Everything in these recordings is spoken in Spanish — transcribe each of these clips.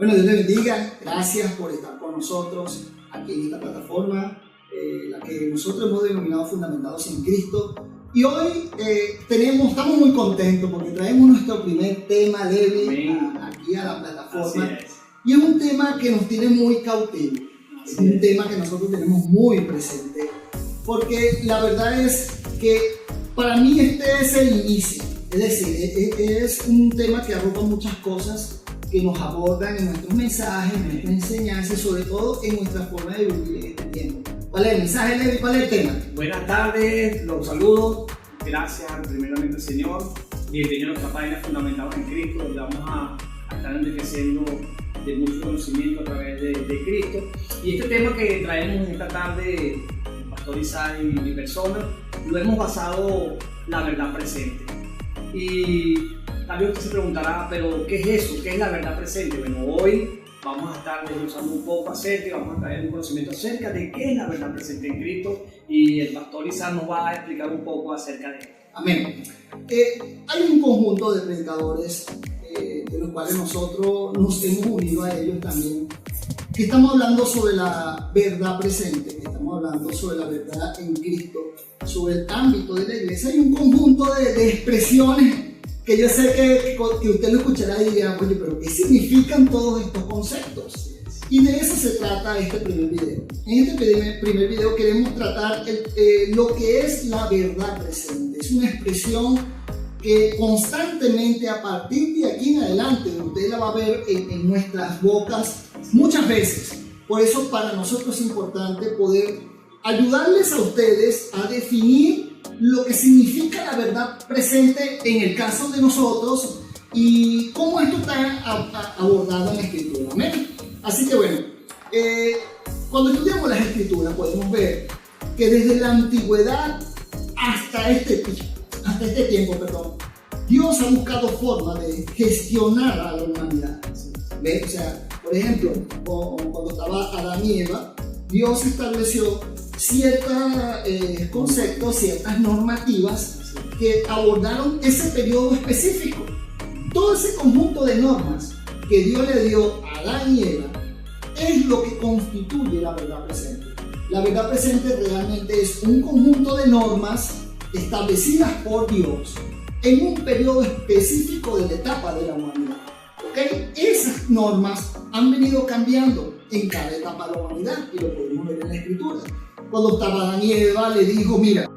Bueno, Dios les bendiga. Gracias por estar con nosotros aquí en esta plataforma, la que nosotros hemos denominado Fundamentados en Cristo. Y hoy estamos muy contentos porque traemos nuestro primer tema, Levi, aquí a la plataforma. Y es un tema que nos tiene muy cautivos. Es un tema que nosotros tenemos muy presente. Porque la verdad es que para mí este es el inicio. Es decir, es un tema que arropa muchas cosas que nos abordan en nuestros mensajes, en nuestras enseñanzas y sobre todo en nuestra forma de vivir en este tiempo. ¿Cuál es el mensaje, Levi? ¿Cuál es el tema? Buenas tardes, los saludo. Gracias primeramente al Señor. Bienvenidos a nuestra página Fundamentados en Cristo, donde vamos a estar enriqueciendo de mucho conocimiento a través de Cristo. Y este tema que traemos esta tarde, el pastor Isaac y mi persona, lo hemos basado la verdad presente. Y también usted se preguntará, pero ¿qué es eso? ¿Qué es la verdad presente? Bueno, hoy vamos a estar desglosando un poco acerca y vamos a traer un conocimiento acerca de qué es la verdad presente en Cristo, y el pastor Isaac nos va a explicar un poco acerca de esto. Amén. Hay un conjunto de predicadores de los cuales nosotros nos hemos unido a ellos también, que estamos hablando sobre la verdad presente, que estamos hablando sobre la verdad en Cristo, sobre el ámbito de la iglesia. Hay un conjunto de expresiones que yo sé que usted lo escuchará y dirá, oye, pero ¿qué significan todos estos conceptos? Y de eso se trata este primer video. En este primer video queremos tratar lo que es la verdad presente. Es una expresión que constantemente a partir de aquí en adelante usted la va a ver en nuestras bocas muchas veces. Por eso para nosotros es importante poder ayudarles a ustedes a definir lo que significa la verdad presente en el caso de nosotros y cómo esto está abordado en la Escritura. ¿Amén? Así que bueno, cuando estudiamos las Escrituras podemos ver que desde la antigüedad hasta este tiempo, Dios ha buscado forma de gestionar a la humanidad. ¿Ves? O sea, por ejemplo, cuando estaba Adán y Eva, Dios estableció ciertos conceptos, ciertas normativas que abordaron ese periodo específico. Todo ese conjunto de normas que Dios le dio a Adán y Eva es lo que constituye la verdad presente. La verdad presente realmente es un conjunto de normas establecidas por Dios en un periodo específico de la etapa de la humanidad. ¿Okay? Esas normas han venido cambiando en cada etapa de la humanidad y lo podemos ver en la Escritura. Cuando estaba Adán y Eva, le dijo, mira,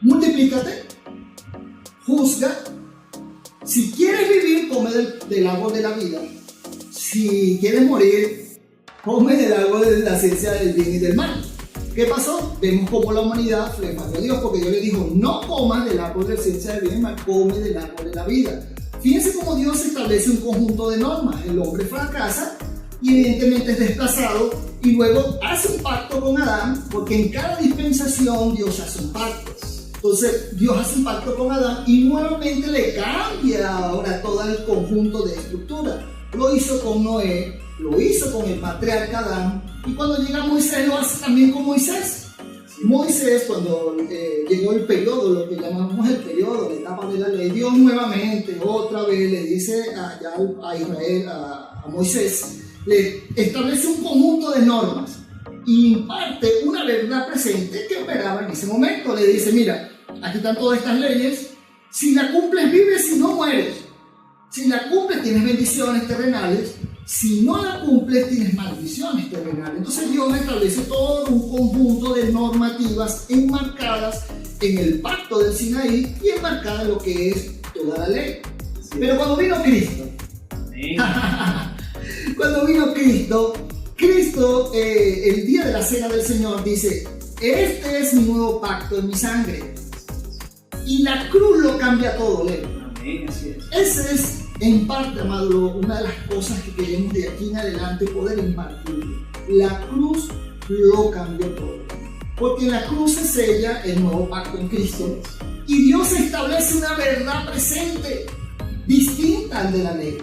multiplícate, juzga, si quieres vivir, come del árbol de la vida, si quieres morir, come del árbol de la ciencia del bien y del mal. ¿Qué pasó? Vemos cómo la humanidad le falló a Dios, porque Dios le dijo, no comas del árbol de la ciencia del bien y del mal, come del árbol de la vida. Fíjense cómo Dios establece un conjunto de normas. El hombre fracasa y evidentemente es desplazado y luego hace un pacto con Adán, porque en cada dispensación Dios hace un pacto. Entonces Dios hace un pacto con Adán y nuevamente le cambia ahora todo el conjunto de estructura. Lo hizo con Noé, lo hizo con el patriarca Adán, y cuando llega Moisés lo hace también con Moisés. Moisés, cuando llegó el periodo, lo que llamamos el periodo, la etapa de la ley, Dios nuevamente, otra vez le dice a Israel, a Moisés, le establece un conjunto de normas y imparte una verdad presente que operaba en ese momento. Le dice, mira, aquí están todas estas leyes, si la cumples vives, si no mueres. Si la cumples tienes bendiciones terrenales, si no la cumples tienes maldiciones terrenales. Entonces Dios establece todo un conjunto de normativas enmarcadas en el pacto del Sinaí y enmarcadas en lo que es toda la ley. Pero cuando vino Cristo, Cristo, el día de la cena del Señor dice, este es mi nuevo pacto en mi sangre. Y la cruz lo cambia todo, Leo. Amén, así es. Ese es, en parte, amado, una de las cosas que queremos de aquí en adelante poder impartir. La cruz lo cambió todo. Porque en la cruz se sella el nuevo pacto en Cristo. Y Dios establece una verdad presente, distinta al de la ley.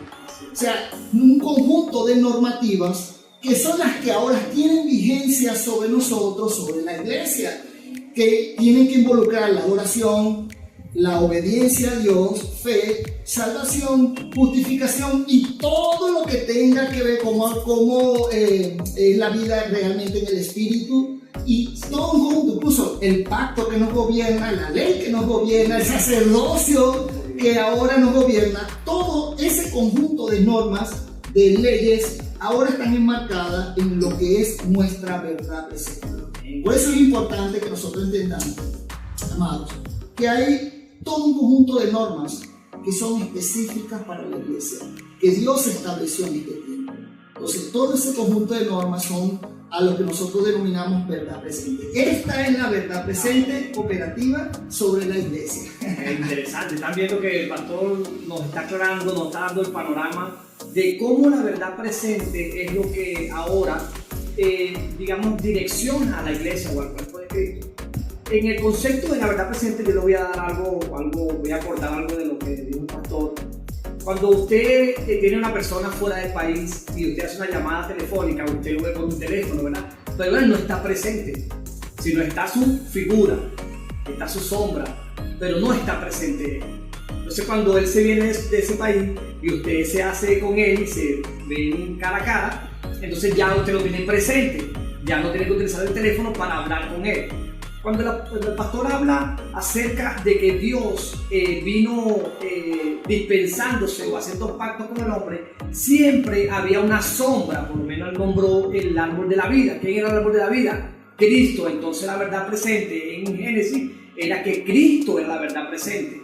O sea, un conjunto de normativas que son las que ahora tienen vigencia sobre nosotros, sobre la iglesia, que tienen que involucrar la adoración, la obediencia a Dios, fe, salvación, justificación y todo lo que tenga que ver cómo es la vida realmente en el Espíritu, y todo un conjunto, incluso el pacto que nos gobierna, la ley que nos gobierna, el sacerdocio que ahora nos gobierna, todo ese conjunto de normas, de leyes, ahora están enmarcadas en lo que es nuestra verdad presente. Por eso es importante que nosotros entendamos, amados, que hay todo un conjunto de normas que son específicas para la iglesia, que Dios estableció en este tiempo. Entonces, todo ese conjunto de normas son a lo que nosotros denominamos verdad presente. Esta es la verdad presente operativa sobre la iglesia. Interesante, están viendo que el pastor nos está aclarando, nos está dando el panorama de cómo la verdad presente es lo que ahora, digamos, direcciona a la iglesia o al cuerpo de Cristo. En el concepto de la verdad presente yo le voy a dar voy a acordar algo de lo que dijo el pastor. Cuando usted tiene una persona fuera del país y usted hace una llamada telefónica, usted lo ve con un teléfono, ¿verdad? Pero él no está presente, sino está su figura, está su sombra, pero no está presente él. Entonces cuando él se viene de ese país y usted se hace con él y se ven cara a cara, entonces ya usted lo tiene presente, ya no tiene que utilizar el teléfono para hablar con él. Cuando el pastor habla acerca de que Dios vino dispensándose o haciendo pactos con el hombre, siempre había una sombra. Por lo menos él nombró el árbol de la vida. ¿Quién era el árbol de la vida? Cristo. Entonces la verdad presente en Génesis era que Cristo era la verdad presente.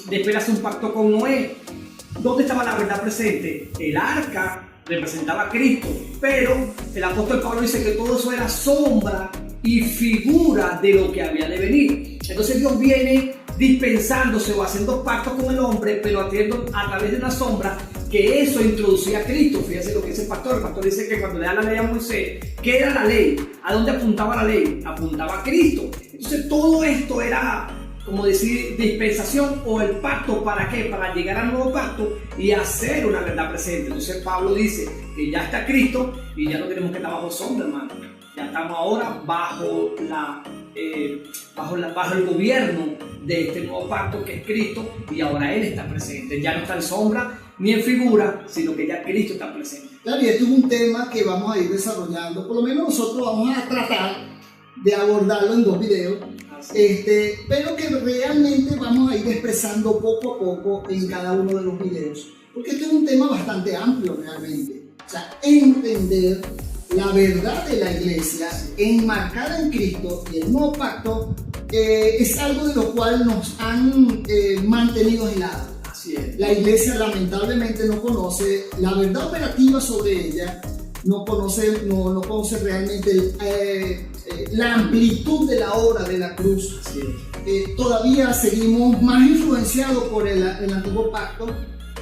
Después hace un pacto con Noé. ¿Dónde estaba la verdad presente? El arca representaba a Cristo, pero el apóstol Pablo dice que todo eso era sombra y figura de lo que había de venir. Entonces Dios viene dispensándose o haciendo pactos con el hombre, pero haciendo a través de una sombra, que eso introducía a Cristo. Fíjese lo que dice el pastor dice que cuando le da la ley a Moisés, ¿qué era la ley? ¿A dónde apuntaba la ley? Apuntaba a Cristo. Entonces todo esto era, como decir, dispensación o el pacto. ¿Para qué? Para llegar al nuevo pacto y hacer una verdad presente. Entonces Pablo dice que ya está Cristo y ya no tenemos que estar bajo sombra, hermano. Ya estamos ahora bajo el gobierno de este nuevo pacto que es Cristo, y ahora Él está presente. Ya no está en sombra ni en figura, sino que ya Cristo está presente. Claro, y esto es un tema que vamos a ir desarrollando. Por lo menos nosotros vamos a tratar de abordarlo en 2 videos, pero que realmente vamos a ir expresando poco a poco en cada uno de los videos, porque este es un tema bastante amplio realmente. O sea, entender la verdad de la iglesia enmarcada en Cristo y el nuevo pacto es algo de lo cual nos han mantenido aislados. Así es. La iglesia lamentablemente no conoce la verdad operativa sobre ella, no conoce realmente la amplitud de la obra de la cruz. Así es. Todavía seguimos más influenciados por el antiguo pacto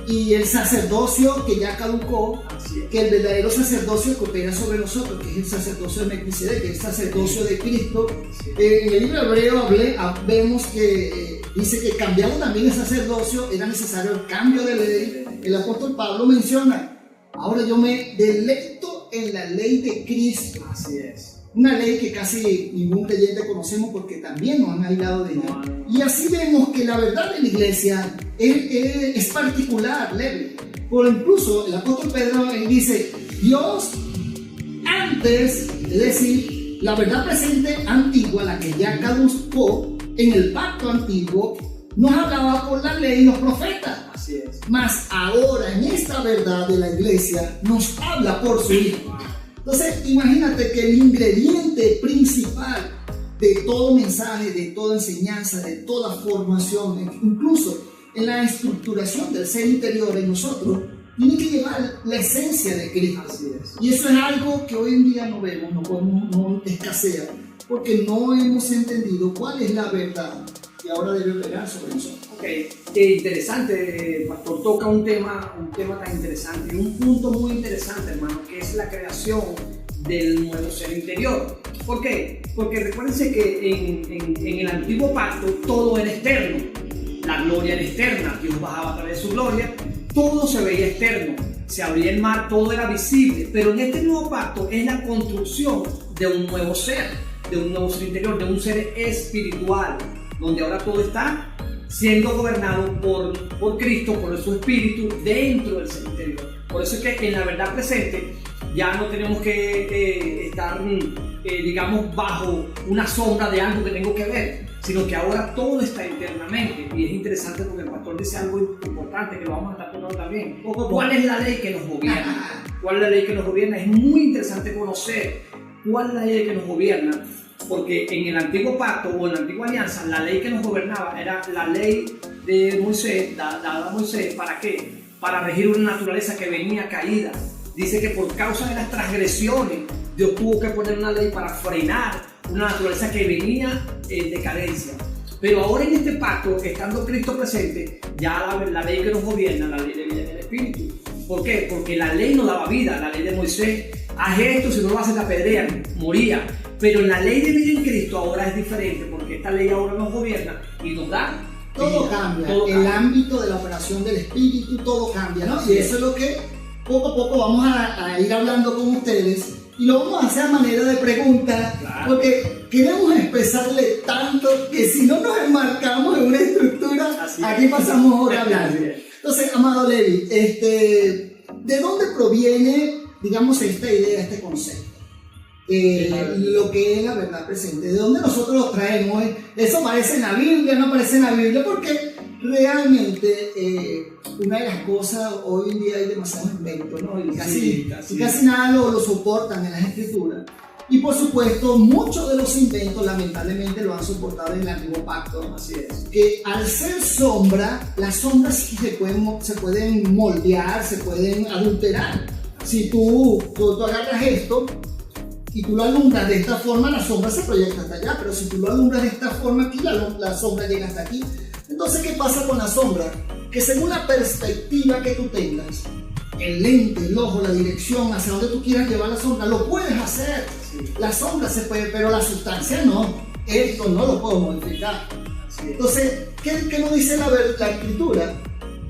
y el sacerdocio que ya caducó, que el verdadero sacerdocio que opera sobre nosotros, que es el sacerdocio de Melquisedec, que es el sacerdocio de Cristo. En el libro de Hebreo vemos que dice que cambiando también el sacerdocio era necesario el cambio de ley. El apóstol Pablo menciona: ahora yo me deleito en la ley de Cristo. Así es. Una ley que casi ningún creyente conocemos porque también nos han aislado de ella. Y así vemos que la verdad de la iglesia es particular, leve. Por incluso el apóstol Pedro dice: Dios antes, es decir, la verdad presente antigua, la que ya caducó en el pacto antiguo, nos hablaba por la ley y los profetas. Así es. Mas ahora en esta verdad de la iglesia nos habla por su Hijo. Entonces, imagínate que el ingrediente principal de todo mensaje, de toda enseñanza, de toda formación, incluso en la estructuración del ser interior en nosotros, tiene que llevar la esencia de Cristo. Así es. Y eso es algo que hoy en día no vemos, no escasea, porque no hemos entendido cuál es la verdad que ahora debe operar sobre nosotros. Interesante, pastor, toca un tema tan interesante y un punto muy interesante, hermano, que es la creación del nuevo ser interior. ¿Por qué? Porque recuérdense que en el antiguo pacto todo era externo, la gloria era externa, Dios bajaba a través de su gloria, todo se veía externo, se abría el mar, todo era visible, pero en este nuevo pacto es la construcción de un nuevo ser interior, de un ser espiritual. donde ahora todo está siendo gobernado por Cristo, por su Espíritu, dentro del ser interior. Por eso es que en la verdad presente ya no tenemos que estar, digamos, bajo una sombra de algo que tengo que ver, sino que ahora todo está internamente. Y es interesante porque el pastor dice algo importante que lo vamos a estar tomando también. ¿Cuál es la ley que nos gobierna? ¿Cuál es la ley que nos gobierna? Es muy interesante conocer cuál es la ley que nos gobierna, porque en el antiguo pacto o en la antigua alianza, la ley que nos gobernaba era la ley de Moisés, dada a Moisés. ¿Para qué? Para regir una naturaleza que venía caída. Dice que por causa de las transgresiones, Dios tuvo que poner una ley para frenar una naturaleza que venía en decadencia. Pero ahora en este pacto, estando Cristo presente, ya la ley que nos gobierna, la ley de vida en el Espíritu. ¿Por qué? Porque la ley no daba vida. La ley de Moisés, haz esto, si no lo haces te apedrean, moría. Pero la ley de vida en Cristo ahora es diferente, porque esta ley ahora nos gobierna y nos da todo vida. Cambia. Todo el cambia. ámbito de la operación del Espíritu, todo cambia, ¿no? Y eso es lo que poco a poco vamos a ir hablando con ustedes, y lo vamos a hacer a manera de pregunta, Claro. porque queremos expresarle tanto que si no nos enmarcamos en una estructura, aquí pasamos horas hablando. Entonces, amado Levi, ¿de dónde proviene, digamos, esta idea, este concepto? Lo que es la verdad presente, ¿de dónde nosotros lo traemos? Eso aparece en la Biblia, no aparece en la Biblia, porque realmente una de las cosas, hoy en día hay demasiados inventos, ¿no? Y casi nada lo soportan en las escrituras. Y por supuesto, muchos de los inventos lamentablemente lo han soportado en el antiguo pacto. Así es. Que al ser sombra, las sombras sí se pueden moldear, se pueden adulterar. Si tú agarras esto y tú lo alumbras de esta forma, la sombra se proyecta hasta allá, pero si tú lo alumbras de esta forma aquí, la sombra llega hasta aquí. Entonces, ¿qué pasa con la sombra? Que según la perspectiva que tú tengas, el lente, el ojo, la dirección, hacia donde tú quieras llevar la sombra, lo puedes hacer. Sí. La sombra se puede, pero la sustancia no. Esto no lo puedo modificar. Así es. Entonces, ¿qué nos dice la escritura?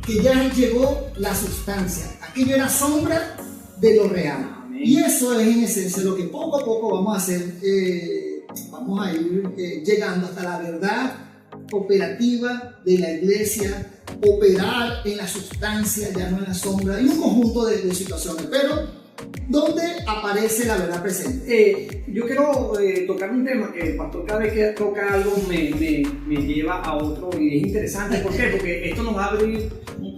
Que ya llegó la sustancia. Aquello era sombra de lo real. Amén. Y eso es en esencia lo que poco a poco vamos a hacer. Vamos a ir llegando hasta la verdad operativa de la iglesia, operar en la sustancia, ya no en la sombra, y un conjunto de situaciones. Pero, ¿dónde aparece la verdad presente? Yo quiero tocar un tema que el pastor cada vez que toca algo me lleva a otro, y es interesante. ¿Por qué? Porque esto nos va a abrir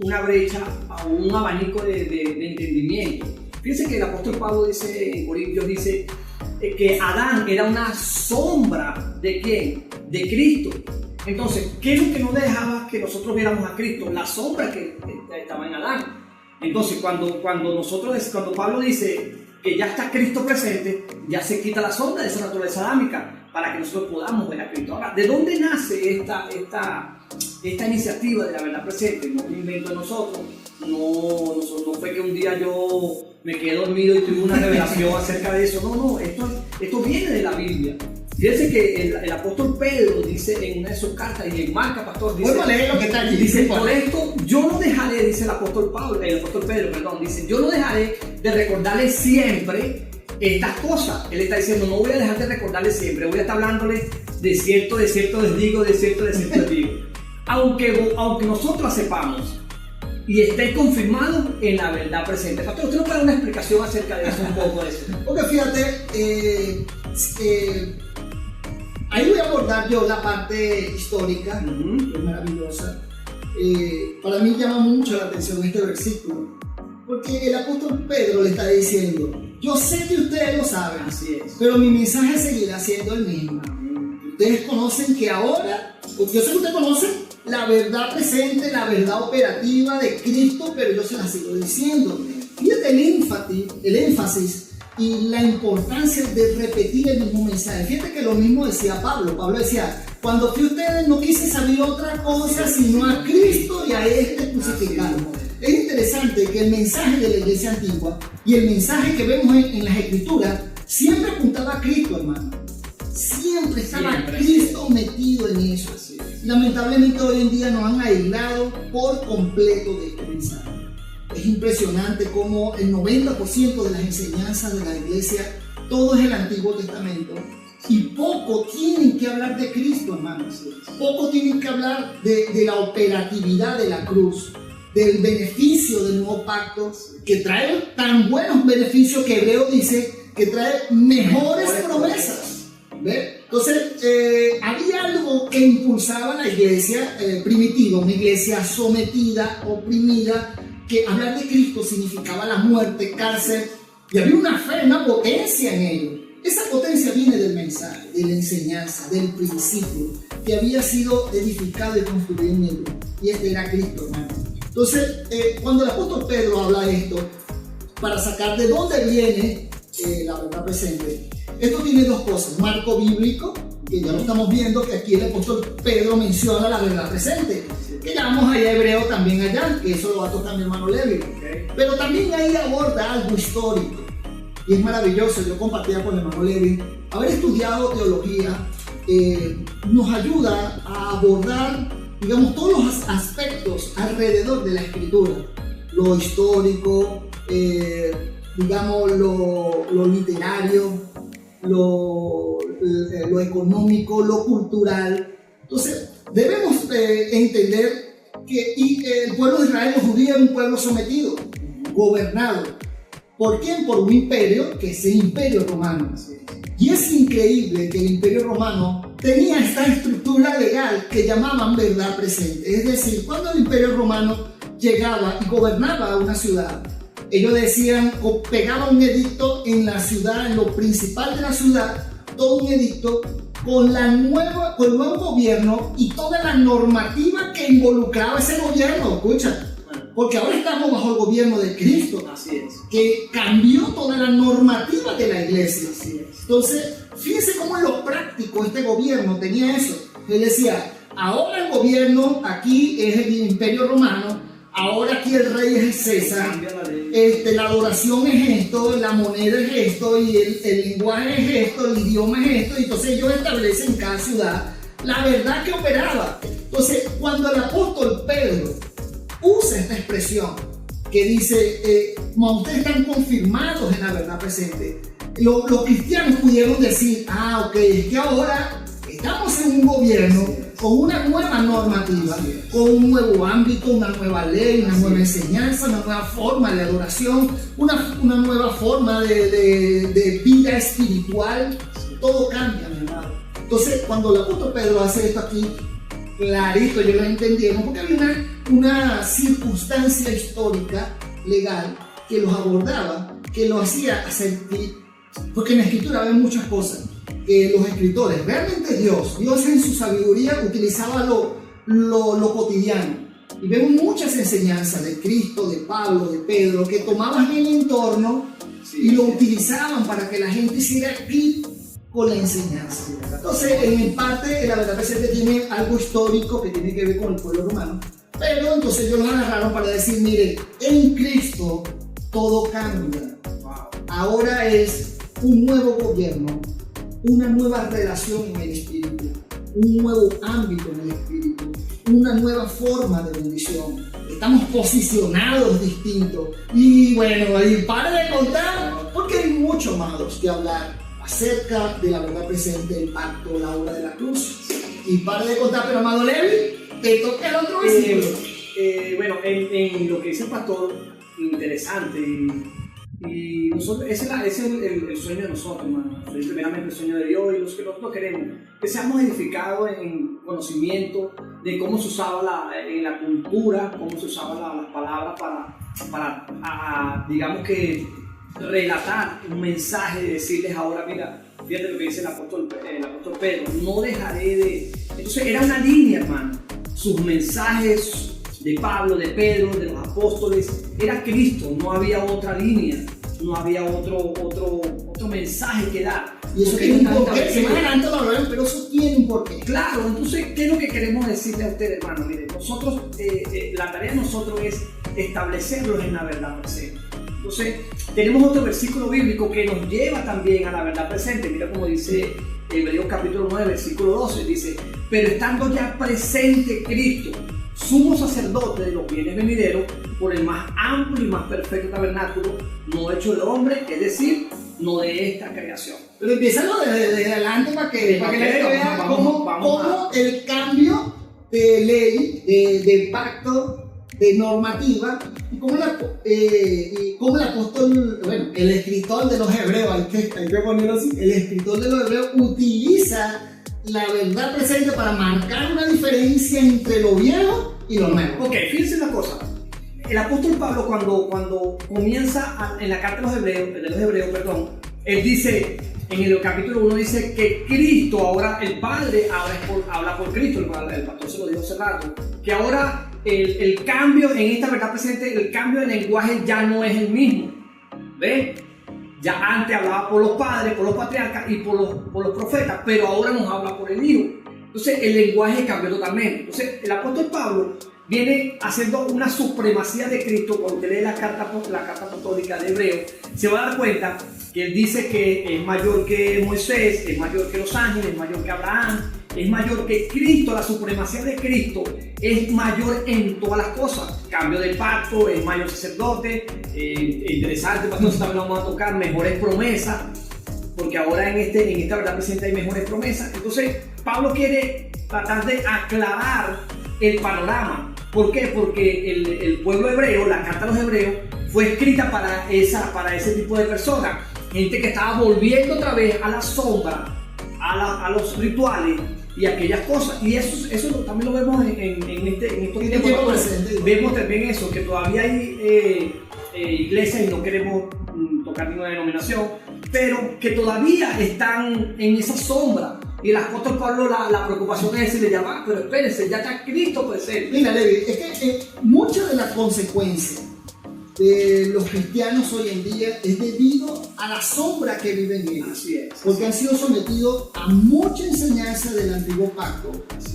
una brecha, a un abanico de entendimiento. Fíjense que el apóstol Pablo dice en Corintios, dice que Adán era una sombra ¿de quién? De Cristo. Entonces, ¿qué es lo que no dejaba que nosotros viéramos a Cristo? La sombra que estaba en Adán. Entonces, cuando Pablo dice que ya está Cristo presente, ya se quita la sombra de esa naturaleza adámica para que nosotros podamos ver a Cristo. Ahora, ¿de dónde nace esta iniciativa de la verdad presente? No es un invento de nosotros. No fue que un día yo me quedé dormido y tuve una revelación acerca de eso. No, esto viene de la Biblia. Fíjense que el apóstol Pedro dice en una de sus cartas, y en Marca, pastor, dice, Vuelvo a leer lo que está aquí. dice, por esto yo no dejaré, dice el apóstol Pedro, dice, yo no dejaré de recordarles siempre estas cosas. Él está diciendo, no voy a dejar de recordarles siempre, voy a estar hablándoles de cierto les digo, de cierto les digo. Aunque nosotros sepamos y esté confirmado en la verdad presente. Pastor, ¿usted nos puede dar una explicación acerca de eso, un poco de eso? Porque fíjate, ahí voy a abordar yo la parte histórica, que es maravillosa. Para mí llama mucho la atención este versículo, porque el apóstol Pedro le está diciendo, yo sé que ustedes lo saben, Así es. pero mi mensaje seguirá siendo el mismo. Ustedes conocen que ahora, yo sé que ustedes conocen la verdad presente, la verdad operativa de Cristo, pero yo se la sigo diciendo. Fíjate el énfasis y la importancia de repetir el mismo mensaje. Fíjate que lo mismo decía Pablo. Pablo decía, cuando fui a ustedes no quise saber otra cosa sino a Cristo y a este crucificado. Es interesante que el mensaje de la iglesia antigua y el mensaje que vemos en las escrituras siempre apuntaba a Cristo, hermano. Siempre estaba Cristo metido en eso. Lamentablemente hoy en día nos han aislado por completo de este mensaje. Es impresionante cómo el 90% de las enseñanzas de la iglesia, todo es el Antiguo Testamento, y poco tienen que hablar de Cristo, hermanos. Poco tienen que hablar de la operatividad de la cruz, del beneficio del nuevo pacto, que trae tan buenos beneficios que Hebreo dice que trae mejores promesas. ¿Ve? Entonces, había algo que impulsaba a la iglesia primitiva, una iglesia sometida, oprimida, que hablar de Cristo significaba la muerte, cárcel, y había una fe, una potencia en ello. Esa potencia viene del mensaje, de la enseñanza, del principio, que había sido edificado y construido en ello, y este era Cristo, hermano. Entonces, cuando el apóstol Pedro habla de esto, para sacar de dónde viene la verdad presente, esto tiene dos cosas: marco bíblico, que ya lo estamos viendo, que aquí el apóstol Pedro menciona la verdad presente, que ya vamos allá a Hebreo también allá, que eso lo va a tocar mi hermano Levi, pero también ahí aborda algo histórico, y es maravilloso. Yo compartía con el hermano Levi, haber estudiado teología nos ayuda a abordar, digamos, todos los aspectos alrededor de la escritura, lo histórico, digamos, lo literario, lo económico, lo cultural. Entonces, debemos entender que el pueblo de Israel, los judíos, era un pueblo sometido, gobernado. ¿Por quién? Por un imperio, que es el Imperio Romano. Y es increíble que el Imperio Romano tenía esta estructura legal que llamaban verdad presente. Es decir, cuando el Imperio Romano llegaba y gobernaba una ciudad, ellos decían, o pegaban un edicto en la ciudad, en lo principal de la ciudad, todo un edicto con el nuevo gobierno y toda la normativa que involucraba ese gobierno. Escucha, porque ahora estamos bajo el gobierno de Cristo, así es, que cambió toda la normativa de la iglesia. Así es. Entonces, fíjense cómo en lo práctico este gobierno tenía eso. Él decía, ahora el gobierno aquí es el Imperio Romano, ahora aquí el rey es César, la adoración es esto, la moneda es esto, y el lenguaje es esto, el idioma es esto, y entonces ellos establecen en cada ciudad la verdad que operaba. Entonces, cuando el apóstol Pedro usa esta expresión que dice, ustedes están confirmados en la verdad presente, los cristianos pudieron decir, ok, es que ahora estamos en un gobierno con una nueva normativa, con un nuevo ámbito, una nueva ley, una nueva enseñanza, una nueva forma de adoración, una nueva forma de vida espiritual. Todo cambia, mi hermano. Entonces, cuando el apóstol Pedro hace esto aquí, clarito, yo lo entendieron, porque había una circunstancia histórica, legal, que los abordaba, que los hacía sentir, porque en la escritura ven muchas cosas. Los escritores, realmente Dios en su sabiduría utilizaba lo cotidiano, y vemos muchas enseñanzas de Cristo, de Pablo, de Pedro, que tomaban el entorno y lo utilizaban para que la gente hiciera clic con la enseñanza. Entonces, en parte, la verdad presente tiene algo histórico que tiene que ver con el pueblo romano, pero entonces ellos lo agarraron para decir, mire, en Cristo todo cambia. Ahora es un nuevo gobierno, una nueva relación en el espíritu, un nuevo ámbito en el espíritu, una nueva forma de bendición. Estamos posicionados distintos. Y bueno, y para de contar, porque hay mucho, amados, que hablar acerca de la verdad presente, el pacto, la obra de la cruz. Y para de contar, pero amado Levi, te toca el otro versículo. Bueno, en lo que dice el pastor, interesante. Y nosotros, ese es el sueño de nosotros, hermano. Es primeramente el sueño de Dios, y los que nosotros queremos, que seamos edificados en conocimiento de cómo se usaba en la cultura, cómo se usaban las palabras para digamos que relatar un mensaje, de decirles ahora, mira, fíjate lo que dice el apóstol Pedro, no dejaré de... Entonces era una línea, hermano. Sus mensajes de Pablo, de Pedro, de los apóstoles, era Cristo, no había otra línea, no había otro mensaje que dar. Y eso tiene un porqué, se más adelante lo hablarán, pero eso tiene un porqué. Claro, entonces, ¿qué es lo que queremos decirle a ustedes, hermano? Mire, nosotros, la tarea de nosotros es establecerlos en la verdad presente. Entonces, tenemos otro versículo bíblico que nos lleva también a la verdad presente. Mira cómo dice Hebreos capítulo 9, versículo 12, dice, pero estando ya presente Cristo, sumo sacerdote de los bienes venideros, por el más amplio y más perfecto tabernáculo, no hecho de hombre, es decir, no de esta creación. Pero empiézalo desde adelante para que la gente vea cómo el cambio de ley, de pacto, de normativa, y cómo el apóstol, bueno, el escritor de los hebreos, hay que ponerlo así, el escritor de los hebreos utiliza la verdad presente para marcar una diferencia entre lo viejo y lo nuevo. Ok, fíjense una cosa. El apóstol Pablo cuando comienza en la carta de los hebreos, él dice, en el capítulo 1 dice que Cristo, ahora el Padre habla por Cristo, el pastor se lo dijo hace rato, que ahora el cambio en esta verdad presente, el cambio de lenguaje ya no es el mismo. ¿Ven? Ya antes hablaba por los padres, por los patriarcas y por los profetas, pero ahora nos habla por el Hijo. Entonces el lenguaje cambió totalmente. Entonces el apóstol Pablo viene haciendo una supremacía de Cristo. Cuando usted lee la carta apostólica de Hebreos, se va a dar cuenta que él dice que es mayor que Moisés, es mayor que los ángeles, es mayor que Abraham, es mayor que Cristo. La supremacía de Cristo es mayor en todas las cosas. Cambio del pacto, es mayor sacerdote, interesante, entonces también lo vamos a tocar, mejores promesas, porque ahora en esta verdad presente hay mejores promesas. Entonces Pablo quiere tratar de aclarar el panorama. ¿Por qué? Porque el pueblo hebreo, la carta a los hebreos, fue escrita para ese tipo de personas, gente que estaba volviendo otra vez a la sombra, a los rituales y aquellas cosas, y eso también lo vemos en estos tiempos. Vemos también eso, que todavía hay iglesias, y no queremos tocar ninguna denominación, pero que todavía están en esa sombra. Y el apóstol Pablo, la preocupación es decirle, ya va, pero espérense, ya está Cristo presente. Mira, Levi, es que muchas de las consecuencias de los cristianos hoy en día es debido a la sombra que viven ellos. Así es. Porque han sido sometidos a mucha enseñanza del antiguo pacto,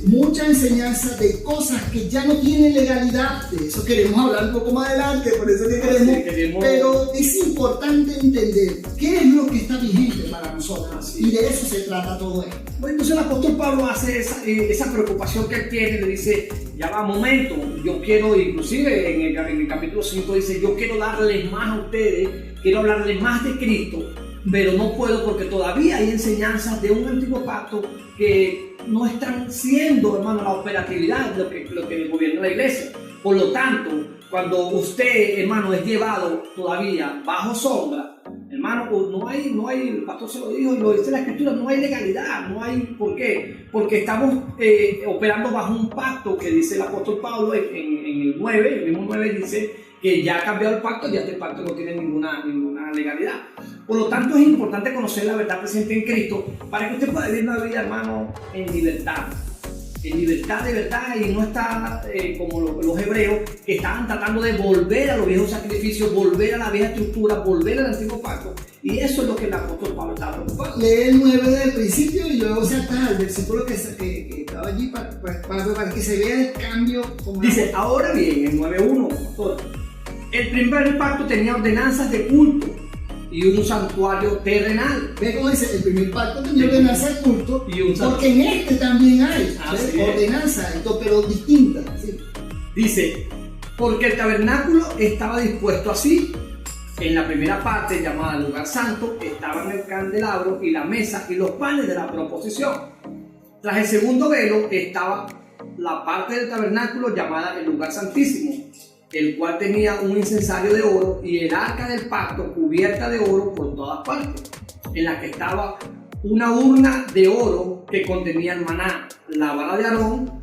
mucha enseñanza de cosas que ya no tienen legalidad. De eso queremos hablar un poco más adelante, por eso que queremos. Pero es importante entender qué es lo que está vigente para nosotros. Y de eso se trata todo esto. Bueno, entonces el apóstol Pablo hace esa preocupación que él tiene, le dice, ya va, momento, yo quiero, inclusive en el capítulo 5 dice, yo quiero darles más a ustedes, quiero hablarles más de Cristo, pero no puedo porque todavía hay enseñanzas de un antiguo pacto que no están siendo, hermano, la operatividad de lo que gobierna la iglesia. Por lo tanto, cuando usted, hermano, es llevado todavía bajo sombra, hermano, no hay, el pastor se lo dijo y lo dice la escritura, no hay legalidad, no hay, ¿por qué? Porque estamos operando bajo un pacto que dice el apóstol Pablo en el 9, el mismo 9 dice que ya ha cambiado el pacto, ya este pacto no tiene ninguna legalidad. Por lo tanto, es importante conocer la verdad presente en Cristo para que usted pueda vivir una vida, hermano, en libertad de verdad, y no está como los hebreos que estaban tratando de volver a los viejos sacrificios, volver a la vieja estructura, volver al antiguo pacto, y eso es lo que el apóstol Pablo estaba preocupado. Lee el 9 desde el principio y luego se ata al versículo que estaba allí para que se vea el cambio. Dice, ahora bien, el 9.1, pastor, el primer pacto tenía ordenanzas de culto y un santuario terrenal. Ve cómo dice, el primer pacto tenía ordenanza de culto, porque en este también hay ordenanza, pero distinta. ¿Sí? Dice, porque el tabernáculo estaba dispuesto así. En la primera parte, llamada lugar santo, estaban el candelabro y la mesa y los panes de la proposición. Tras el segundo velo estaba la parte del tabernáculo llamada el lugar santísimo, el cual tenía un incensario de oro y el arca del pacto cubierta de oro por todas partes, en la que estaba una urna de oro que contenía el maná, la vara de Aarón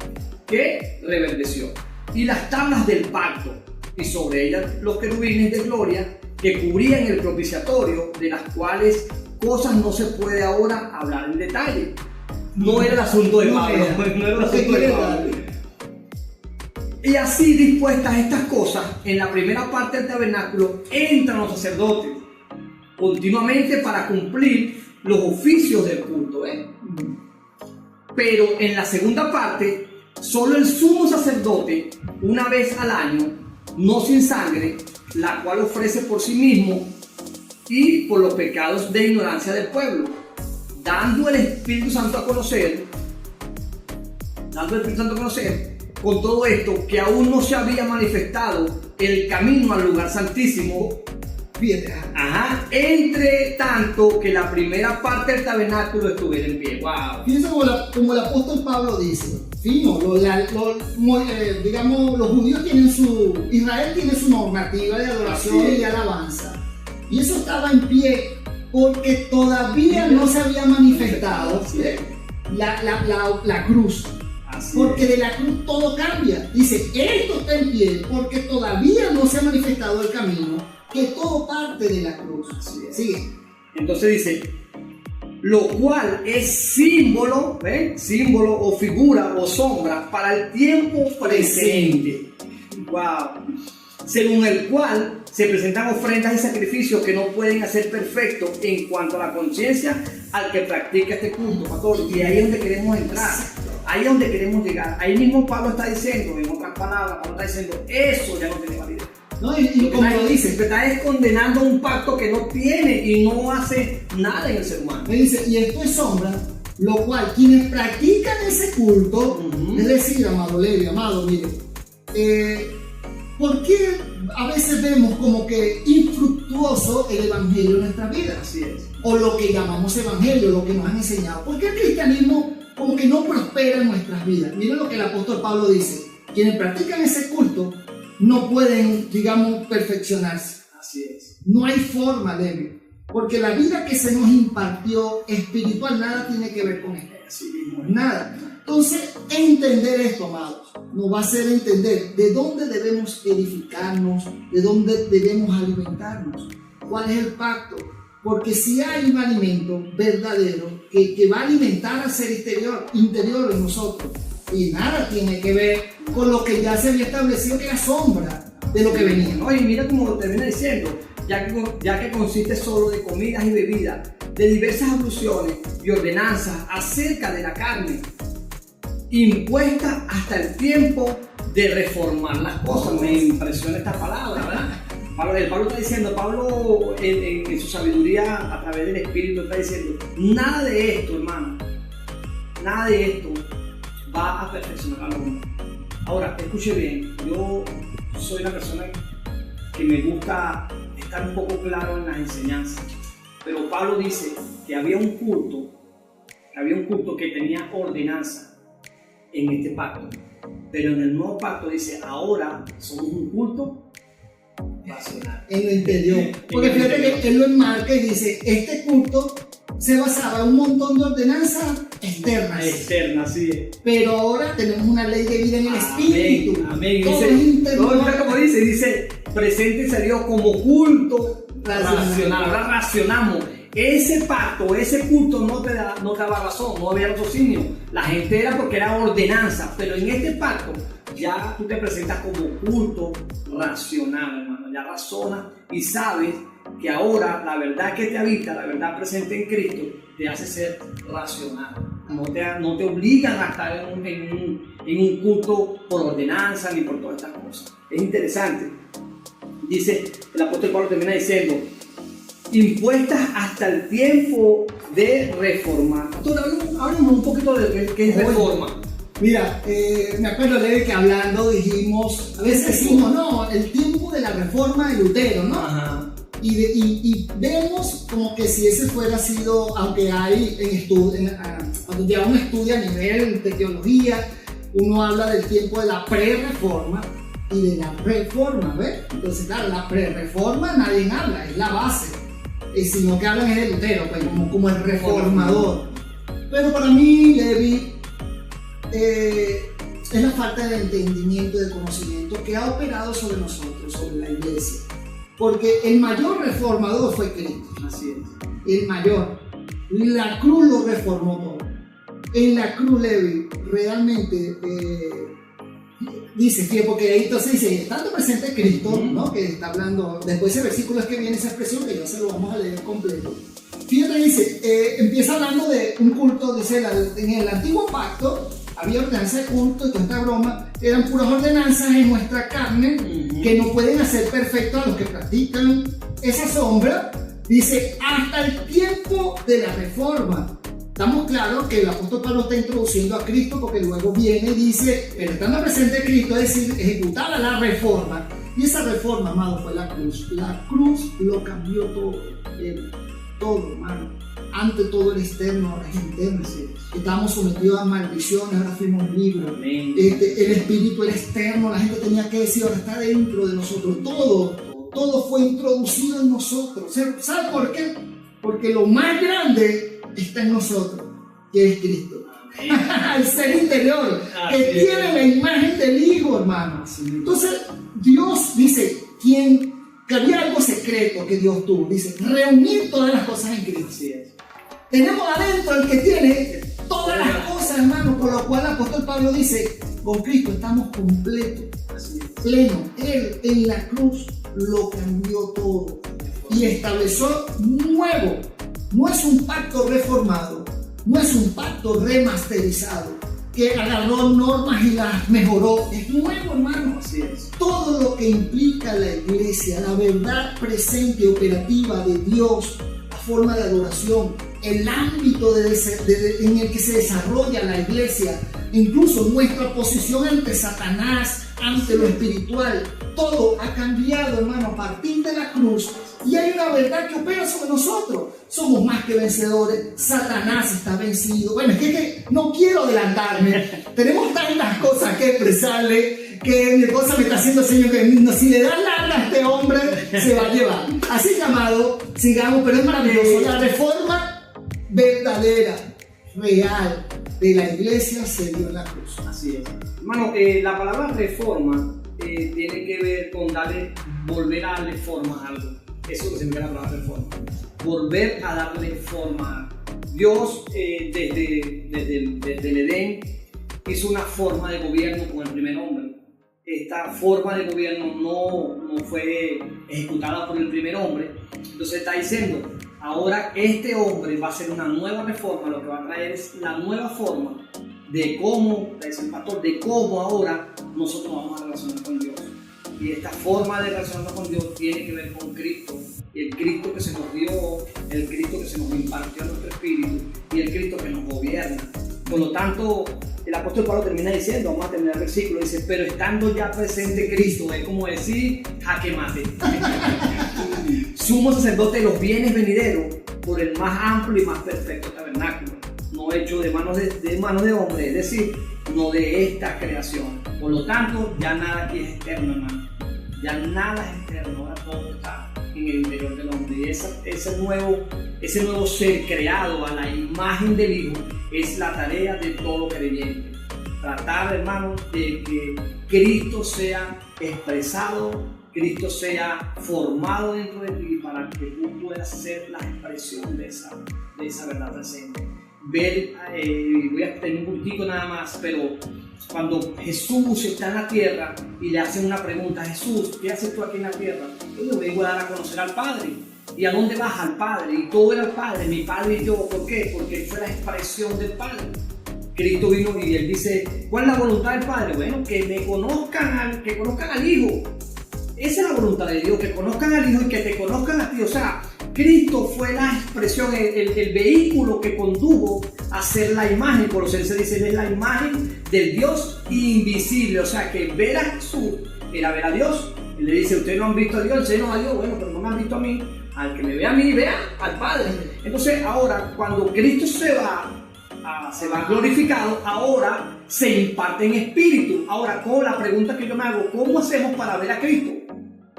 que reverdeció, y las tablas del pacto, y sobre ellas los querubines de gloria que cubrían el propiciatorio, de las cuales cosas no se puede ahora hablar en detalle. No era el asunto de Pablo, no era el asunto de Pablo. Y así dispuestas estas cosas, en la primera parte del tabernáculo entran los sacerdotes continuamente para cumplir los oficios del culto. Pero en la segunda parte, solo el sumo sacerdote, una vez al año, no sin sangre, la cual ofrece por sí mismo y por los pecados de ignorancia del pueblo, dando el Espíritu Santo a conocer, con todo esto, que aún no se había manifestado el camino al lugar santísimo, Fíjate. Ajá, entre tanto que la primera parte del tabernáculo estuviera en pie. Wow. Fíjense como el apóstol Pablo dice, fino, digamos, los judíos tienen Israel tiene su normativa de adoración y de alabanza. Y eso estaba en pie porque todavía no se había manifestado la cruz. Porque de la cruz todo cambia. Dice, esto está en pie porque todavía no se ha manifestado el camino, que todo parte de la cruz. Sigue. Entonces dice, lo cual es símbolo, símbolo o figura o sombra para el tiempo presente. Wow. Según el cual se presentan ofrendas y sacrificios que no pueden hacer perfecto en cuanto a la conciencia al que practica este culto, pastor. Y ahí es donde queremos entrar. Ahí es donde queremos llegar. Ahí mismo Pablo está diciendo, en otras palabras, Pablo está diciendo, eso ya no tiene validez. No, y como lo dice, te está condenando un pacto que no tiene y no hace nada en el ser humano. Me dice, y esto es sombra, lo cual quienes practican ese culto, es decir, amado Levi, amado, mire, ¿por qué a veces vemos como que infructuoso el evangelio en nuestras vidas? Así es. O lo que llamamos evangelio, lo que nos han enseñado. ¿Por qué el cristianismo como que no prospera en nuestras vidas? Miren lo que el apóstol Pablo dice, quienes practican ese culto no pueden, digamos, perfeccionarse. Así es. No hay forma, Levi, porque la vida que se nos impartió espiritual nada tiene que ver con esto. Así mismo. Nada. Entonces, entender esto, amados, nos va a hacer entender de dónde debemos edificarnos, de dónde debemos alimentarnos, cuál es el pacto. Porque si hay un alimento verdadero que va a alimentar al ser interior en nosotros, y nada tiene que ver con lo que ya se había establecido, que era sombra de lo que venía. ¿No? Y mira como termina diciendo, ya que consiste solo de comidas y bebidas, de diversas alusiones y ordenanzas acerca de la carne, impuesta hasta el tiempo de reformar las cosas. Me impresiona esta palabra, ¿verdad? Pablo está diciendo, Pablo en su sabiduría a través del Espíritu está diciendo, nada de esto, hermano, nada de esto va a perfeccionar al hombre. Ahora, escuche bien, yo soy una persona que me gusta estar un poco claro en las enseñanzas, pero Pablo dice que había un culto que tenía ordenanza en este pacto, pero en el nuevo pacto dice, ahora somos un culto racional. En lo interior. Porque fíjate que él lo enmarca y dice, este culto se basaba en un montón de ordenanzas externas. Externas, sí. Pero ahora tenemos una ley de vida en el Espíritu. Amén. Todo Dice, es interior. todo como dice, presente se dio como culto racional. Ahora racionamos. Ese pacto, ese culto no te daba razón, no había raciocinio. La gente era porque era ordenanza, pero en este pacto ya tú te presentas como culto racional, hermano. Ya razonas y sabes que ahora la verdad que te habita, la verdad presente en Cristo, te hace ser racional. No te obligan a estar en un culto por ordenanza ni por todas estas cosas. Es interesante. Dice, el apóstol Pablo termina diciendo, impuestas hasta el tiempo de reformar. Hablamos un poquito de qué es reforma. Mira, me acuerdo de que hablando dijimos, a veces decimos, no, el tiempo de la reforma de Lutero, ¿no? Ajá. Y vemos como que si ese fuera sido, aunque hay cuando ya uno estudia a nivel de teología, uno habla del tiempo de la pre-reforma y de la reforma, ¿ves? Entonces, claro, la pre-reforma nadie habla, es la base, sino que hablan es de Lutero, pues, como el reformador. Pero para mí, Levi, es la falta de entendimiento y de conocimiento que ha operado sobre nosotros, sobre la iglesia. Porque el mayor reformador fue Cristo. Así es. El mayor. La cruz lo reformó todo. En la cruz, Levi, realmente dice, fíjate, porque ahí entonces dice, estando presente Cristo, ¿no? Que está hablando, después de ese versículo es que viene esa expresión, que ya se lo vamos a leer completo. Fíjate, dice, empieza hablando de un culto, dice, en el antiguo pacto, había ordenanza de culto y toda esta broma, eran puras ordenanzas en nuestra carne que no pueden hacer perfecto a los que practican esa sombra. Dice, hasta el tiempo de la reforma. Estamos claros que el apóstol Pablo está introduciendo a Cristo porque luego viene y dice, pero estando presente Cristo, es decir, ejecutada la reforma. Y esa reforma, amado, fue la cruz. La cruz lo cambió todo, todo, hermano. Antes todo era externo, ahora es interno. Estábamos sometidos a maldiciones, ahora fuimos libres. El espíritu era externo, la gente tenía que decir, ahora está dentro de nosotros. Todo fue introducido en nosotros. ¿Sabe por qué? Porque lo más grande está en nosotros, que es Cristo. El ser interior, que tiene la imagen del Hijo, hermano. Entonces, Dios dice, que había algo secreto que Dios tuvo. Dice, reunir todas las cosas en Cristo. Tenemos adentro el que tiene todas las cosas, hermano, por lo cual el apóstol Pablo dice, con Cristo estamos completos, plenos. Él en la cruz lo cambió todo y estableció nuevo. No es un pacto reformado, no es un pacto remasterizado que agarró normas y las mejoró. Es nuevo, hermano. Así es. Todo lo que implica la iglesia, la verdad presente y operativa de Dios, la forma de adoración, el ámbito en el que se desarrolla la iglesia, incluso nuestra posición ante Satanás, ante lo espiritual, todo ha cambiado, hermano, a partir de la cruz. Y hay una verdad que opera sobre nosotros. Somos más que vencedores. Satanás está vencido. Bueno, es que no quiero adelantarme. Tenemos tantas cosas que expresarle que mi esposa me está haciendo señas que si le dan lana a este hombre se va a llevar. Así que, amado, sigamos, pero es maravilloso. La reforma verdadera, real de la iglesia se dio en la cruz. Así es. Hermano, la palabra reforma tiene que ver con volver a darle forma a algo. Eso es lo que significa la palabra reforma. Volver a darle forma. Dios desde el Edén hizo una forma de gobierno con el primer hombre. Esta forma de gobierno no fue ejecutada por el primer hombre. Entonces está diciendo, ahora este hombre va a hacer una nueva reforma. Lo que va a traer es la nueva forma de cómo, dice el pastor, de cómo ahora nosotros vamos a relacionar con Dios. Y esta forma de relacionarnos con Dios tiene que ver con Cristo. El Cristo que se nos dio, el Cristo que se nos impartió en nuestro espíritu y el Cristo que nos gobierna. Por lo tanto, el apóstol Pablo termina diciendo, vamos a terminar el versículo, dice, pero estando ya presente Cristo, es como decir, jaque mate. Sumo sacerdote de los bienes venideros por el más amplio y más perfecto tabernáculo, no hecho de manos de hombre, es decir, no de esta creación. Por lo tanto, ya nada aquí es externo, hermano. Ya nada es externo, ahora todo está en el interior del hombre. Y ese nuevo ser creado a la imagen del Hijo es la tarea de todo creyente. Tratar, hermano, de que Cristo sea expresado, Cristo sea formado dentro de ti para que tú puedas ser la expresión de esa verdad presente. Voy a tener un puntico nada más, pero cuando Jesús está en la tierra y le hacen una pregunta, Jesús, ¿qué haces tú aquí en la tierra? Yo le vengo a dar a conocer al Padre. ¿Y a dónde vas? Al Padre. Y todo era el Padre, mi Padre y yo. ¿Por qué? Porque Él fue la expresión del Padre. Cristo vino y Él dice, ¿cuál es la voluntad del Padre? Bueno, que conozcan al Hijo. Esa es la voluntad de Dios, que conozcan al Hijo y que te conozcan a ti. O sea, Cristo fue la expresión, el vehículo que condujo a ser la imagen. Colosenses dice, es la imagen del Dios invisible. O sea, que ver a Jesús era ver a Dios. Él le dice, ustedes no han visto a Dios, el Señor a Dios. Bueno, pero no me han visto a mí. Al que me vea a mí, vea al Padre. Entonces, ahora, cuando Cristo se va glorificado, ahora se imparte en espíritu. Ahora, con la pregunta que yo me hago, ¿cómo hacemos para ver a Cristo?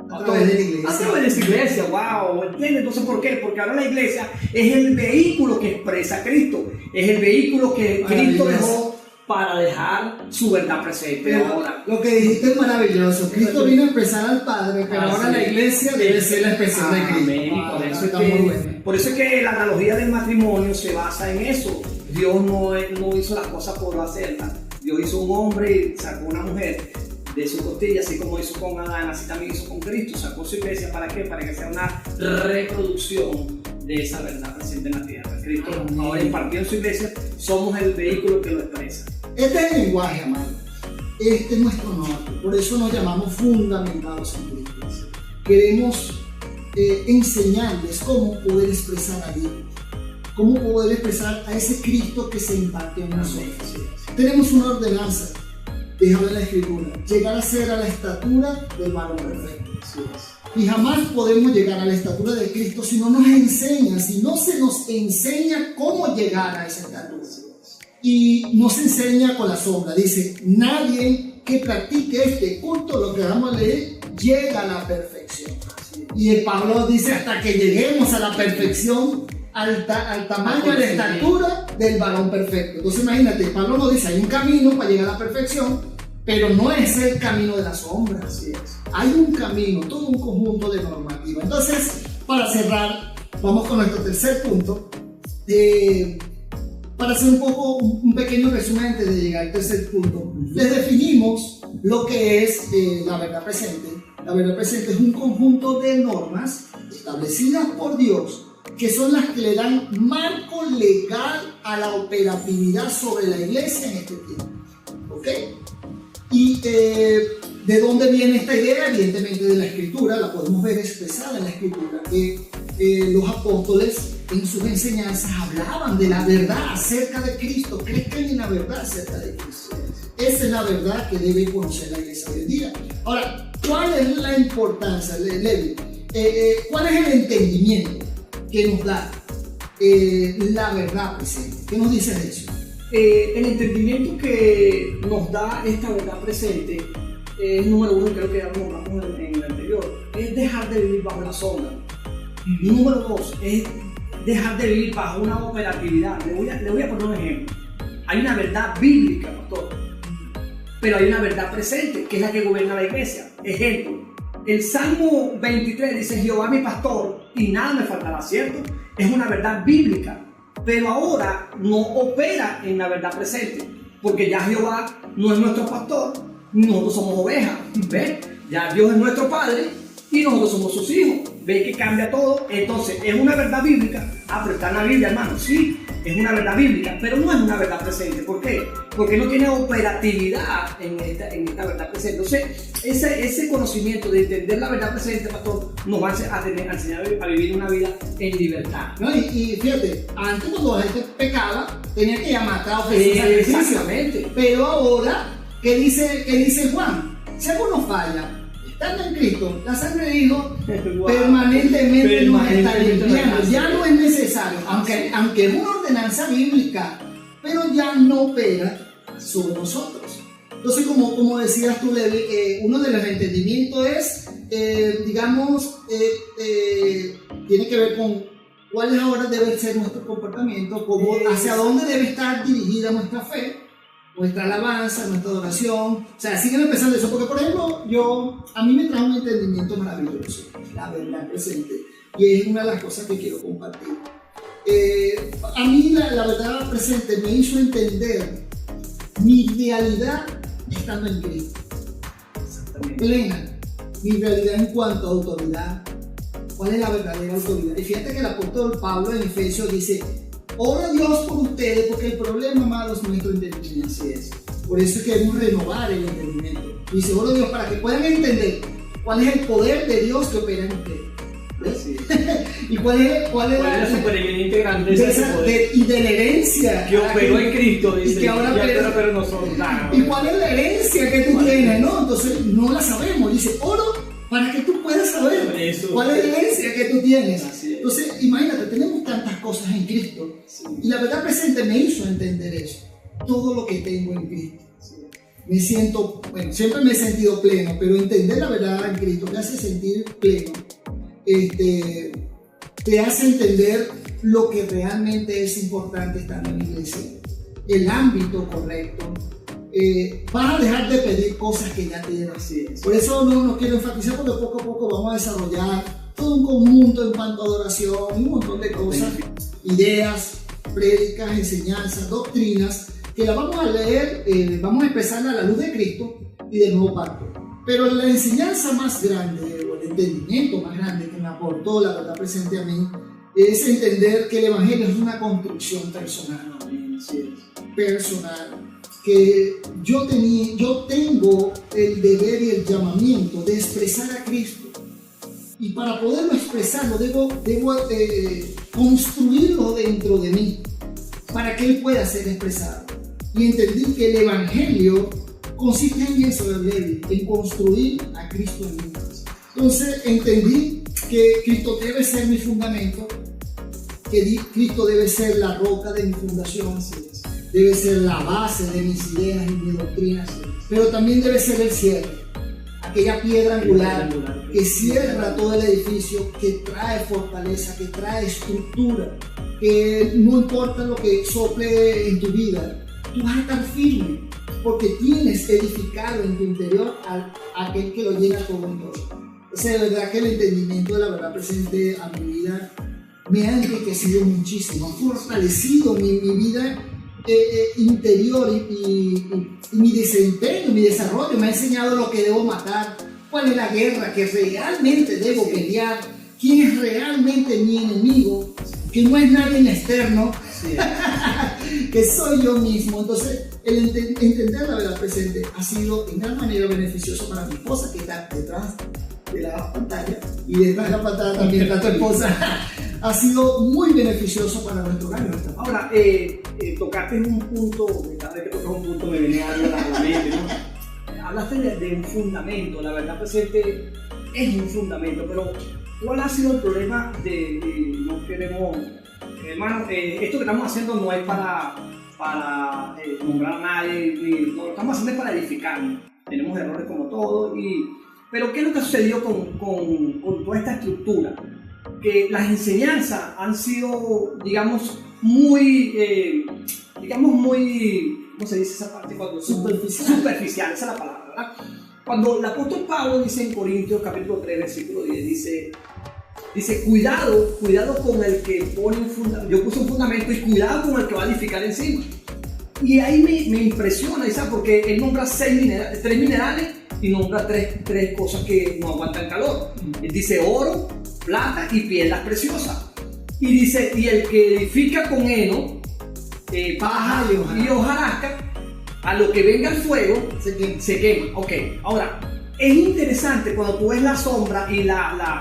A través de la iglesia. A través de esa iglesia, wow, ¿entiendes? Entonces, ¿por qué? Porque ahora la iglesia es el vehículo que expresa a Cristo. Es el vehículo que Cristo dejó para dejar su verdad presente. Pero ahora, lo que dijiste es maravilloso. Cristo vino a expresar al Padre, pero ahora la iglesia debe ser la expresión de Cristo. Amén. Por eso es que la analogía del matrimonio se basa en eso. Dios no hizo las cosas por hacerlas. Dios hizo un hombre y sacó una mujer de su costilla, así como hizo con Adán, así también hizo con Cristo. Sacó su iglesia, ¿para qué? Para que sea una reproducción de esa verdad presente en la tierra. Cristo ahora impartió en su iglesia, somos el vehículo que lo expresa. Este es el lenguaje, amado. Este es nuestro norte. Por eso nos llamamos fundamentados en Cristo. Queremos enseñarles cómo poder expresar a Dios, cómo poder expresar a ese Cristo que se impartió en nosotros. Tenemos una ordenanza déjame la escritura, llegar a ser a la estatura del varón perfecto. Así es. Y jamás podemos llegar a la estatura de Cristo si no nos enseña, si no se nos enseña cómo llegar a esa estatura. Y nos enseña con la sombra. Dice, nadie que practique este culto, lo que vamos a leer, llega a la perfección. Y el Pablo dice, hasta que lleguemos a la perfección, al tamaño de la estatura del varón perfecto. Entonces imagínate, Pablo nos dice, hay un camino para llegar a la perfección, pero no es el camino de la sombra. Así es. Hay un camino, todo un conjunto de normativas. Entonces, para cerrar, vamos con nuestro tercer punto. Para hacer un pequeño resumen antes de llegar al tercer punto, les definimos lo que es la verdad presente. La verdad presente es un conjunto de normas establecidas por Dios, que son las que le dan marco legal a la operatividad sobre la iglesia en este tiempo. ¿Ok? Y ¿de dónde viene esta idea? Evidentemente de la Escritura, la podemos ver expresada en la Escritura, que los apóstoles en sus enseñanzas hablaban de la verdad acerca de Cristo, crezcan en la verdad acerca de Cristo. Esa es la verdad que debe conocer la iglesia hoy en día. Ahora, ¿cuál es la importancia, Levi? ¿Cuál es el entendimiento que nos da la verdad presente? ¿Qué nos dice de eso? El entendimiento que nos da esta verdad presente es número uno, creo que ya lo nombramos en el anterior, es dejar de vivir bajo la sombra. Y número dos, es dejar de vivir bajo una operatividad. Le voy a poner un ejemplo. Hay una verdad bíblica, pastor, pero hay una verdad presente, que es la que gobierna la iglesia. Ejemplo, el Salmo 23 dice, Jehová mi pastor y nada me faltará, ¿cierto? Es una verdad bíblica, pero ahora no opera en la verdad presente, porque ya Jehová no es nuestro pastor, nosotros somos ovejas, ¿ves? Ya Dios es nuestro Padre y nosotros somos sus hijos. ¿Ves que cambia todo? Entonces, ¿es una verdad bíblica? Pero está en la Biblia, hermano. Sí, es una verdad bíblica, pero no es una verdad presente. ¿Por qué? Porque no tiene operatividad en esta verdad presente. Entonces, ese conocimiento de entender la verdad presente, pastor, nos va a enseñar a vivir una vida en libertad. ¿No? Y fíjate, antes cuando la gente pecaba, tenía que llamar a ofrecer sacrificio. Exactamente. Pero ahora, ¿qué dice Juan? Si alguno falla, estando en Cristo, la sangre de Hijo permanentemente nos está limpiando. Ya no es necesario, aunque es una ordenanza bíblica, pero ya no opera sobre nosotros. Entonces, como decías tú, Levi, uno de los entendimientos es, tiene que ver con cuáles ahora debe ser nuestro comportamiento, hacia dónde debe estar dirigida nuestra fe, nuestra alabanza, nuestra adoración. O sea, siguen empezando eso, porque por ejemplo, a mí me trae un entendimiento maravilloso, la verdad presente, y es una de las cosas que quiero compartir. A mí la verdad presente me hizo entender mi realidad estando en Cristo. Exactamente. Plena, mi realidad en cuanto a autoridad. ¿Cuál es la verdadera autoridad? Y fíjate que el apóstol Pablo en Efesios dice, ora a Dios por ustedes, porque el problema, amado, es nuestro entendimiento. Así es. Por eso es que debemos renovar el entendimiento. Dice, ora a Dios para que puedan entender cuál es el poder de Dios que opera en ustedes. Así es. ¿Y cuál es la supereminente grandeza de ese poder? Y de la herencia que operó en Cristo, dice, y que ahora opera en nosotros. ¿Y cuál es la herencia que tú tienes? No, entonces no la sabemos. Dice, oro para que tú puedas saber cuál es la herencia que tú tienes. Entonces, imagínate, tenemos tantas cosas en Cristo. Y la verdad presente me hizo entender eso. Todo lo que tengo en Cristo. Me siento, bueno, siempre me he sentido pleno, pero entender la verdad en Cristo te hace sentir pleno. Te hace entender lo que realmente es importante estando en la iglesia, el ámbito correcto. Vas a dejar de pedir cosas que ya tienes. Por eso no quiero enfatizar, porque poco a poco vamos a desarrollar todo un conjunto en cuanto a adoración, un montón de cosas, ideas, prédicas, enseñanzas, doctrinas, que las vamos a leer, vamos a empezarla a la luz de Cristo y del nuevo pacto. Pero la enseñanza más grande, o el entendimiento más grande que me aportó la verdad presente a mí, es entender que el Evangelio es una construcción personal. Personal. Que yo tengo el deber y el llamamiento de expresar a Cristo. Y para poderlo expresarlo, debo construirlo dentro de mí, para que Él pueda ser expresado. Y entendí que el Evangelio consiste en eso, Levi, en construir a Cristo en mí. Entonces entendí que Cristo debe ser mi fundamento, que Cristo debe ser la roca de mi fundación, debe ser la base de mis ideas y mis doctrinas, pero también debe ser el cierre, aquella piedra angular que cierra todo el edificio, que trae fortaleza, que trae estructura, que no importa lo que sople en tu vida, tú vas a estar firme, porque tienes edificado en tu interior a aquel que lo llena todo en todo. O sea, de verdad que el entendimiento de la verdad presente a mi vida me ha enriquecido muchísimo, ha fortalecido mi vida interior y mi desempeño, mi desarrollo. Me ha enseñado lo que debo matar, cuál es la guerra que realmente debo pelear, quién es realmente mi enemigo, que no es nadie externo, que soy yo mismo. Entonces, el entender la verdad presente ha sido en gran manera beneficioso para mi esposa, que está detrás de la pantalla, y detrás de la pantalla también está tu esposa. Ha sido muy beneficioso para nuestro hogar. Ahora, tocaste un punto, cada vez que tocas un punto me viene algo a la mente, ¿no? Hablaste de un fundamento, la verdad presente es un fundamento, pero ¿cuál ha sido el problema no queremos, hermano, esto que estamos haciendo no es para nombrar a nadie, lo estamos haciendo para edificarnos, tenemos errores como todo, pero ¿qué es lo que ha sucedido con toda esta estructura? Que las enseñanzas han sido, digamos, muy, ¿cómo se dice esa parte? Superficial, esa es la palabra, ¿verdad? Cuando el apóstol Pablo dice en Corintios capítulo 3, versículo 10, dice cuidado con el que pone un fundamento, yo puse un fundamento, y cuidado con el que va a edificar encima. Y ahí me impresiona, ¿sabes? Porque él nombra 3 minerales y nombra tres cosas que no aguantan calor. Él dice oro, plata y piedras preciosas. Y dice, y el que edifica con heno, paja y hojarasca, a lo que venga el fuego, se quema. Ok, ahora, es interesante cuando tú ves la sombra y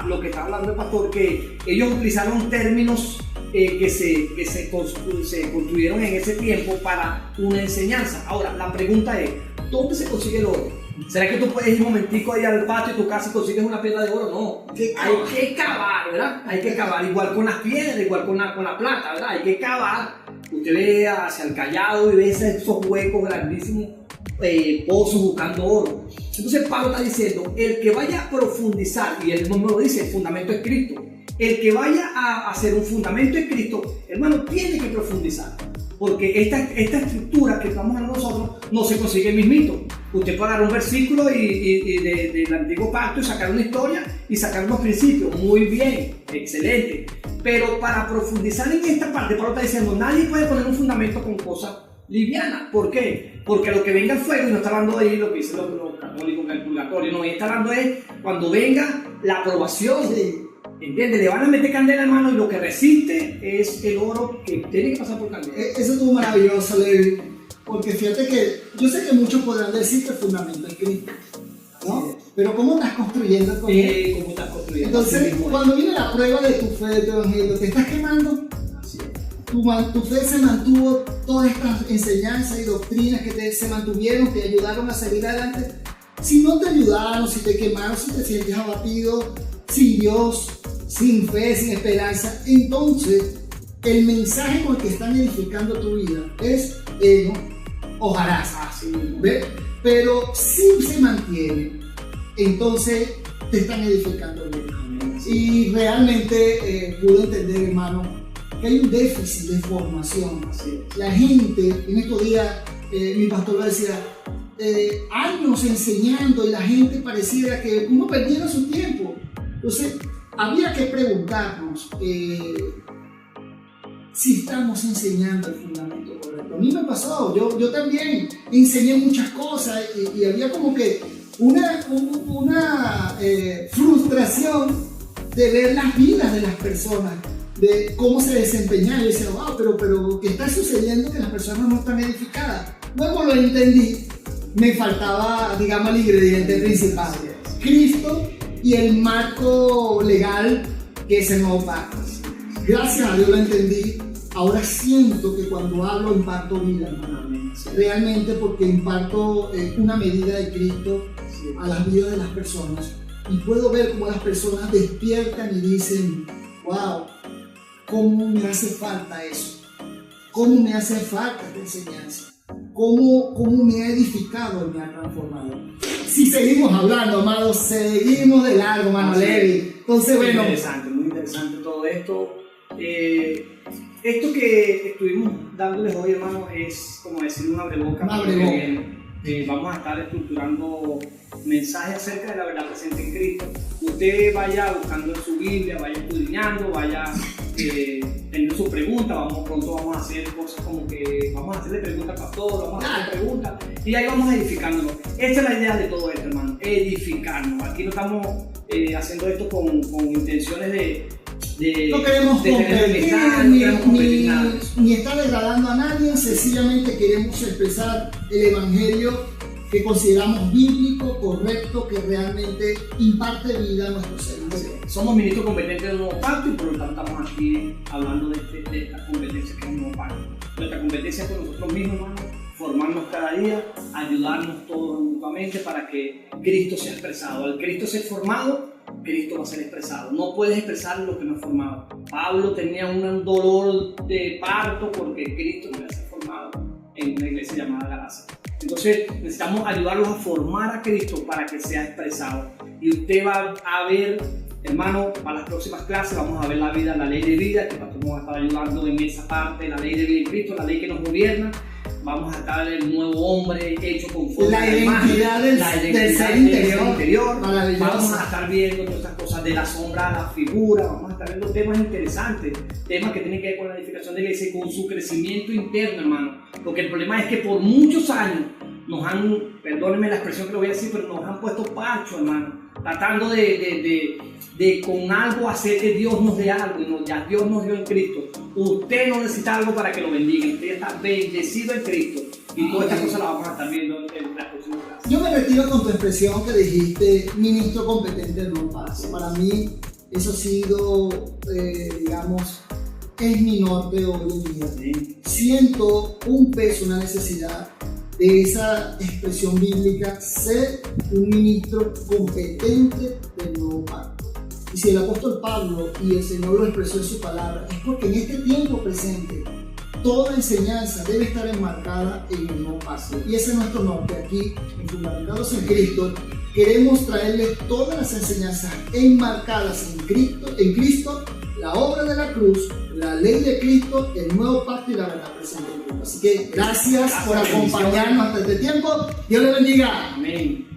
lo que está hablando el pastor, que ellos utilizaron términos que se construyeron en ese tiempo para una enseñanza. Ahora, la pregunta es, ¿dónde se consigue el oro? ¿Será que tú puedes ir un momentico ahí al patio de tu casa y consigues una piedra de oro? No, hay que cavar, ¿verdad? Hay que cavar, igual con las piedras, igual con la plata, ¿verdad? Hay que cavar. Usted ve hacia el Callao y ve esos huecos grandísimos, pozos buscando oro. Entonces Pablo está diciendo, el que vaya a profundizar, y él mismo lo dice, el fundamento es Cristo. El que vaya a hacer un fundamento en Cristo, hermano, tiene que profundizar. Porque esta estructura que estamos hablando nosotros no se consigue mismito. Usted puede dar un versículo del antiguo pacto y sacar una historia y sacar unos principios. Muy bien, excelente. Pero para profundizar en esta parte, Pablo está diciendo, nadie puede poner un fundamento con cosas livianas. ¿Por qué? Porque lo que venga el fuego, y no está hablando ahí lo que dicen los católicos en el purgatorio, no, está hablando es cuando venga la aprobación. ¿Entiendes? Le van a meter candela, hermano, y lo que resiste es el oro que tiene que pasar por candela. Eso estuvo maravilloso, Levi, porque fíjate que yo sé que muchos podrán decir que el fundamento es Cristo, ¿no? Pero ¿cómo estás construyendo con él? ¿Cómo estás construyendo? Entonces, cuando viene la prueba de tu fe, de tu evangelio, ¿te estás quemando? Así es. Tu fe se mantuvo, todas estas enseñanzas y doctrinas que se mantuvieron, te ayudaron a seguir adelante. Si no te ayudaron, si te quemaron, si te sientes abatido, sin Dios, sin fe, sin esperanza, entonces el mensaje con el que están edificando tu vida es hojarasca, ¿ves? Pero si se mantiene, entonces te están edificando bien. Y realmente pude entender, hermano, que hay un déficit de formación. La gente, en estos días, mi pastor lo decía, años enseñando, y la gente pareciera que uno perdiera su tiempo. Entonces, había que preguntarnos si estamos enseñando el fundamento correcto. A mí me pasó, yo también enseñé muchas cosas y había como que una frustración de ver las vidas de las personas, de cómo se desempeñaban. Yo decía, wow, pero ¿qué está sucediendo? Que las personas no están edificadas. Luego lo entendí, me faltaba, digamos, el ingrediente principal, Cristo y el marco legal que es el nuevo pacto. Gracias a Dios lo entendí. ahora siento que cuando hablo imparto vida, hermano. Amén. Sí. Realmente porque imparto una medida de Cristo a las vidas de las personas y puedo ver cómo las personas despiertan y dicen, wow, ¿cómo me hace falta eso? ¿Cómo me hace falta esta enseñanza? ¿Cómo me ha edificado y me ha transformado? Si seguimos hablando, amados, seguimos de largo, hermano Levi. Entonces, bueno. Muy interesante todo esto. Esto que estuvimos dándoles hoy, hermano, es como decir un abreboca. Vamos a estar estructurando mensajes acerca de la verdad presente en Cristo. Usted vaya buscando en su Biblia, vaya escudriñando, vaya teniendo sus preguntas. Pronto vamos a hacer cosas como que vamos a hacerle preguntas al pastor, vamos a hacerle preguntas y ahí vamos edificándonos. Esta es la idea de todo esto, hermano, edificarnos. Aquí no estamos haciendo esto con intenciones no queremos competir ni estar degradando a nadie, sencillamente queremos expresar el evangelio que consideramos bíblico, correcto, que realmente imparte vida a nuestros seres. Somos ministros competentes del nuevo pacto y por lo tanto estamos aquí hablando de esta competencia que es un nuevo pacto. Nuestra competencia es con nosotros mismos, hermano, formarnos cada día, ayudarnos todos mutuamente para que Cristo sea expresado. Al Cristo ser formado, Cristo va a ser expresado. No puedes expresar lo que no es formado. Pablo tenía un dolor de parto porque Cristo no iba a ser formado en una iglesia llamada Galacia. Entonces necesitamos ayudarlos a formar a Cristo para que sea expresado. Y usted va a ver, hermano, para las próximas clases vamos a ver la vida, la ley de vida, que el pastor nos va a estar ayudando en esa parte, la ley de vida en Cristo, la ley que nos gobierna. Vamos a estar el nuevo hombre hecho conforme a la identidad del ser interior. Vamos a estar viendo todas estas cosas de la sombra a la figura. Vamos a estar viendo temas interesantes, temas que tienen que ver con la edificación de la iglesia y con su crecimiento interno, hermano. Porque el problema es que por muchos años nos han, perdónenme la expresión que lo voy a decir, pero nos han puesto pacho, hermano, tratando de con algo hacer que Dios nos dé algo, y ya Dios nos dio en Cristo. Usted no necesita algo para que lo bendiga, usted está bendecido en Cristo y todas estas cosas las vamos a estar viendo en las próximas clases. Yo me retiro con tu expresión que dijiste, ministro competente del nuevo pacto. Para mí eso ha sido, digamos, es mi norte hoy en día. Sí. Siento un peso, una necesidad de esa expresión bíblica, ser un ministro competente del nuevo pacto. Y si el apóstol Pablo y el Señor lo expresó en su palabra, es porque en este tiempo presente toda enseñanza debe estar enmarcada en el nuevo pacto. Y ese es nuestro norte aquí, en Fundamentados en Cristo. Queremos traerles todas las enseñanzas enmarcadas en Cristo, la obra de la cruz, la ley de Cristo, el nuevo pacto y la verdad presente en Cristo. Así que gracias por acompañarnos hasta este tiempo. Dios les bendiga. Amén.